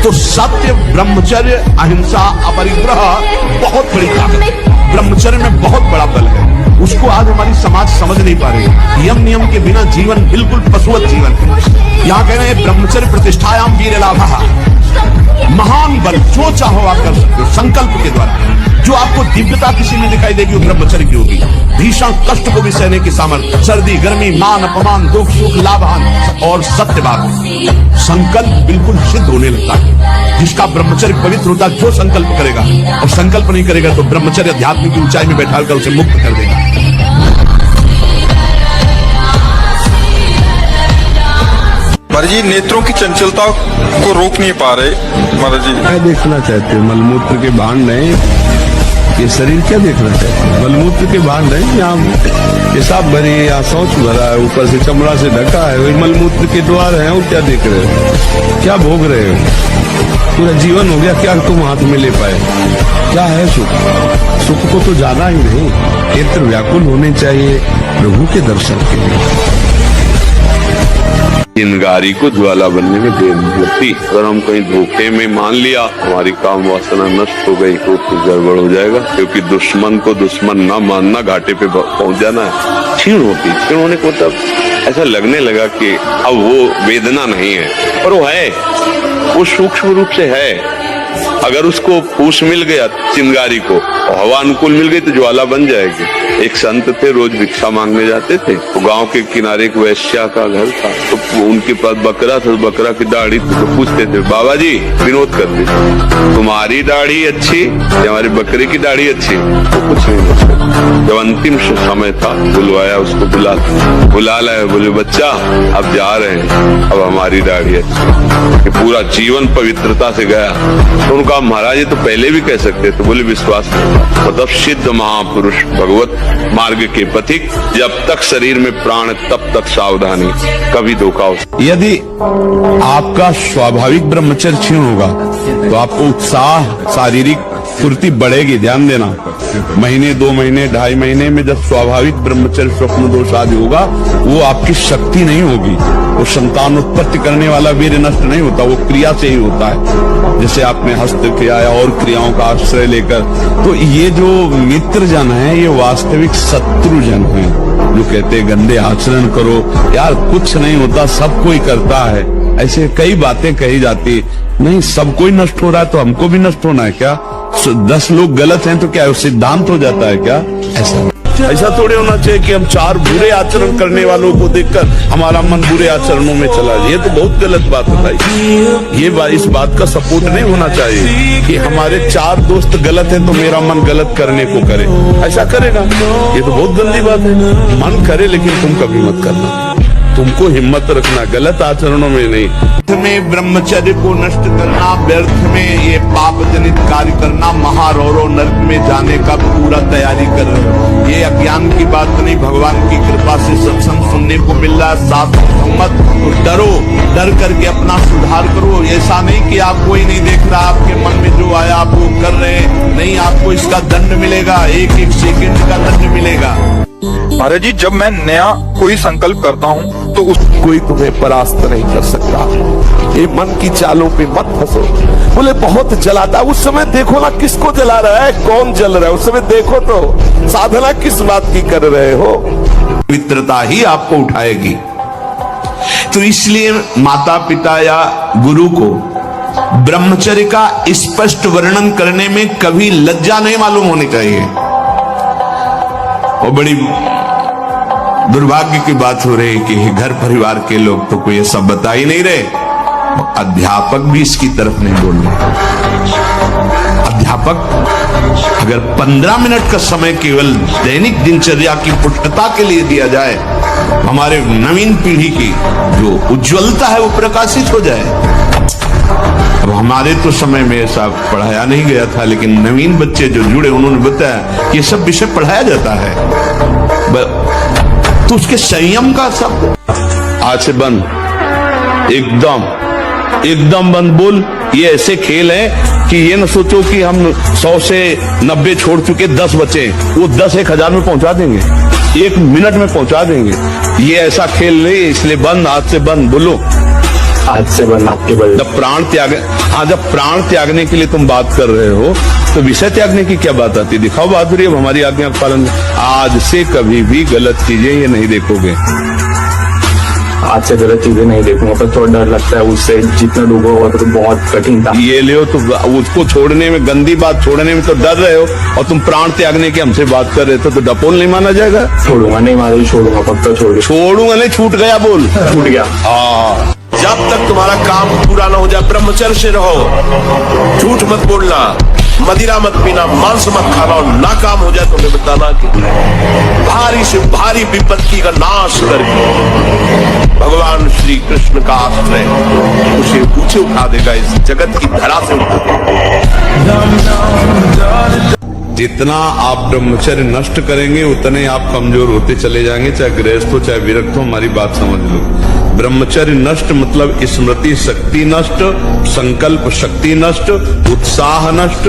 तो सत्य, ब्रह्मचर्य, अहिंसा, अपरिग्रह बहुत बड़ी ताकत। ब्रह्मचर्य में बहुत बड़ा बल है, उसको आज हमारी समाज समझ नहीं पा रही। यम नियम के बिना जीवन बिल्कुल पशुवत जीवन है। यहाँ कह रहे हैं ब्रह्मचर्य प्रतिष्ठायाम वीर लाभः, महान बल जो चाहो आप कर सकते हो संकल्प के द्वारा। जो आपको दिव्यता किसी में दिखाई देगी वो ब्रह्मचर्य की होगी। भीषण कष्ट को भी सहने की सामर्थ्य, सर्दी गर्मी मान अपमान दुख सुख लाभान और सत्यवाद, संकल्प बिल्कुल सिद्ध होने लगता है। जिसका ब्रह्मचर्य पवित्र होता है, जो संकल्प करेगा, और संकल्प नहीं करेगा तो ब्रह्मचर्य अध्यात्म की ऊंचाई में बैठा कर उसे मुक्त कर देगा। महाराज जी, नेत्रों की चंचलता को रोक नहीं पा रहे महाराज जी। क्या देखना चाहते हो? मलमूत्र के भांड नहीं, ये शरीर क्या देखना चाहते हो? मलमूत्र के भांड नहीं, यहाँ पेशाब भरी है, यहाँ शौच भरा है, ऊपर से चमड़ा से ढका है, वही मलमूत्र के द्वार हैं। और क्या देख रहे हो? क्या भोग रहे हो? पूरा जीवन हो गया, क्या तुम हाथ में ले पाए? क्या है सुख? सुख को तो जाना ही नहीं। नेत्र व्याकुल होने चाहिए प्रभु के दर्शन के लिए। चिंगारी को ज्वाला बनने में देर नहीं लगती। अगर हम कहीं धोखे में मान लिया हमारी काम वासना नष्ट हो गई तो फिर गड़बड़ हो जाएगा, क्योंकि दुश्मन को दुश्मन ना मानना घाटे पे पहुंच जाना है। क्षीण होने को मतलब ऐसा लगने लगा कि अब वो वेदना नहीं है, पर वो है, वो सूक्ष्म रूप से है। अगर उसको फूस मिल गया चिंगारी को और हवा अनुकूल मिल गई तो ज्वाला बन जाएगी। एक संत थे, रोज भिक्षा मांगने जाते थे। तो गांव के किनारे एक वैश्या का घर था, तो उनके पास बकरा था, बकरा की दाढ़ी थी। तो पूछते थे, बाबा जी विनोद कर दी, तुम्हारी दाढ़ी अच्छी या हमारी बकरे की दाढ़ी अच्छी? तो कुछ नहीं पूछते। जब अंतिम समय था बुलवाया, उसको बुला लाया, बोले बच्चा अब जा रहे हैं, अब हमारी दाढ़ी अच्छी। पूरा जीवन पवित्रता से गया। तो उनका महाराज ये तो पहले भी कह सकते थे। बोले विश्वास नहीं। मतलब सिद्ध महापुरुष भगवत मार्ग के पथिक, जब तक शरीर में प्राण तब तक सावधानी, कभी धोखा हो। यदि आपका स्वाभाविक ब्रह्मचर्य क्षीण होगा तो आपको उत्साह, शारीरिक फुर्ती बढ़ेगी। ध्यान देना, महीने 2 महीने 2.5 महीने में जब स्वाभाविक ब्रह्मचर्य स्वप्न दोष आदि होगा, वो आपकी शक्ति नहीं होगी। वो संतान उत्पत्ति करने वाला वीर्य नष्ट नहीं होता, वो क्रिया से ही होता है। जैसे आपने हस्त क्रिया या और क्रियाओं का आश्रय लेकर। तो ये जो मित्र जन है, ये वास्तविक शत्रु जन है, जो कहते हैं गंदे आचरण करो। यार कुछ नहीं होता, सब कोई करता है। ऐसे कई बातें कही जाती, नहीं सब कोई नष्ट हो रहा है तो हमको भी नष्ट होना है क्या? 10 लोग गलत हैं तो क्या सिद्धांत हो जाता है क्या? ऐसा थोड़े होना चाहिए कि हम 4 बुरे आचरण करने वालों को देखकर हमारा मन बुरे आचरणों में चला जाए। ये तो बहुत गलत बात है भाई। ये इस बात का सपोर्ट नहीं होना चाहिए कि हमारे 4 दोस्त गलत हैं तो मेरा मन गलत करने को करे। ऐसा करेगा, ये तो बहुत गंदी बात है। मन करे लेकिन तुम कभी मत करना। तुमको हिम्मत रखना, गलत आचरणों में नहीं। में ब्रह्मचर्य को नष्ट करना, व्यर्थ में ये पाप जनित कार्य करना, महारौरो नरक में जाने का पूरा तैयारी कर रहे हो। ये अज्ञान की बात नहीं, भगवान की कृपा से सत्संग सुनने को मिल रहा है। साथ मत डरो, डर करके अपना सुधार करो। ऐसा नहीं कि आप कोई नहीं देख रहा, आपके मन में जो आया आप वो कर रहे हैं, नहीं, आपको इसका दंड मिलेगा, एक सेकंड का दंड मिलेगा। महाराज जी, जब मैं नया कोई संकल्प करता हूँ तो कोई तुम्हें परास्त नहीं कर सकता। ये मन की चालों पे मत फंसो। बोले बहुत जलाता, उस समय देखो ना किसको जला रहा है, कौन जल रहा है, उस समय देखो तो साधना किस बात की कर रहे हो। पवित्रता ही आपको उठाएगी। तो इसलिए माता पिता या गुरु को ब्रह्मचर्य का स्पष्ट वर्णन करने में कभी लज्जा नहीं मालूम होनी चाहिए। और बड़ी दुर्भाग्य की बात हो रही है कि घर परिवार के लोग तो कोई ऐसा बता ही नहीं रहे, अध्यापक भी इसकी तरफ नहीं बोल रहे। अध्यापक अगर 15 मिनट का समय केवल दैनिक दिनचर्या की पुष्टता के लिए दिया जाए, हमारे नवीन पीढ़ी की जो उज्ज्वलता है वो प्रकाशित हो जाए। अब हमारे तो समय में ऐसा पढ़ाया नहीं गया था, लेकिन नवीन बच्चे जो जुड़े उन्होंने बताया कि ये सब विषय पढ़ाया जाता है। तो उसके संयम का सब आज से बंद, एकदम बंद बोल। ये ऐसे खेल है कि ये न सोचो कि हम 100 से 90 छोड़ चुके, 10 बचे, वो 10 1000 में पहुंचा देंगे, 1 मिनट में पहुंचा देंगे। ये ऐसा खेल नहीं, इसलिए बंद, आज से बंद बोलो। आज से बंद आपके बल। जब प्राण त्याग, हाँ, जब प्राण त्यागने के लिए तुम बात कर रहे हो तो विषय त्यागने की क्या बात आती? दिखाओ बहादुरी, अब हमारी आज्ञा का पालन। आज से कभी भी गलत चीजें ये नहीं देखोगे। आज से गलत चीजें नहीं देखूंगा, पर थोड़ा डर लगता है उससे, जितना डूबा हुआ तो बहुत कठिन था। ये ले तो उसको छोड़ने में, गंदी बात छोड़ने में तो डर रहे हो, और तुम प्राण त्यागने की हमसे बात कर रहे थे, तो डपोल नहीं माना जाएगा? छोड़ूंगा नहीं माधुरी, छोड़ूंगा पक्का छोड़ूंगा नहीं, छूट गया बोल, छूट गया। हाँ, जब तक तुम्हारा काम पूरा ना हो जाए ब्रह्मचर्य से रहो, झूठ मत बोलना, मदिरा मत पीना, मांस मत खाना, और नाकाम हो जाए तो हमें बताना कि भारी से भारी विपत्ति का नाश करके भगवान श्री कृष्ण का आश्रय उसे ऊंचे उठा देगा, इस जगत की धरा से उठा देगा। जितना आप ब्रह्मचर्य नष्ट करेंगे उतने आप कमजोर होते चले जाएंगे, चाहे गृहस्थ हो चाहे विरक्त हो। हमारी बात समझ लो, ब्रह्मचर्य नष्ट मतलब स्मृति शक्ति नष्ट, संकल्प शक्ति नष्ट, उत्साह नष्ट,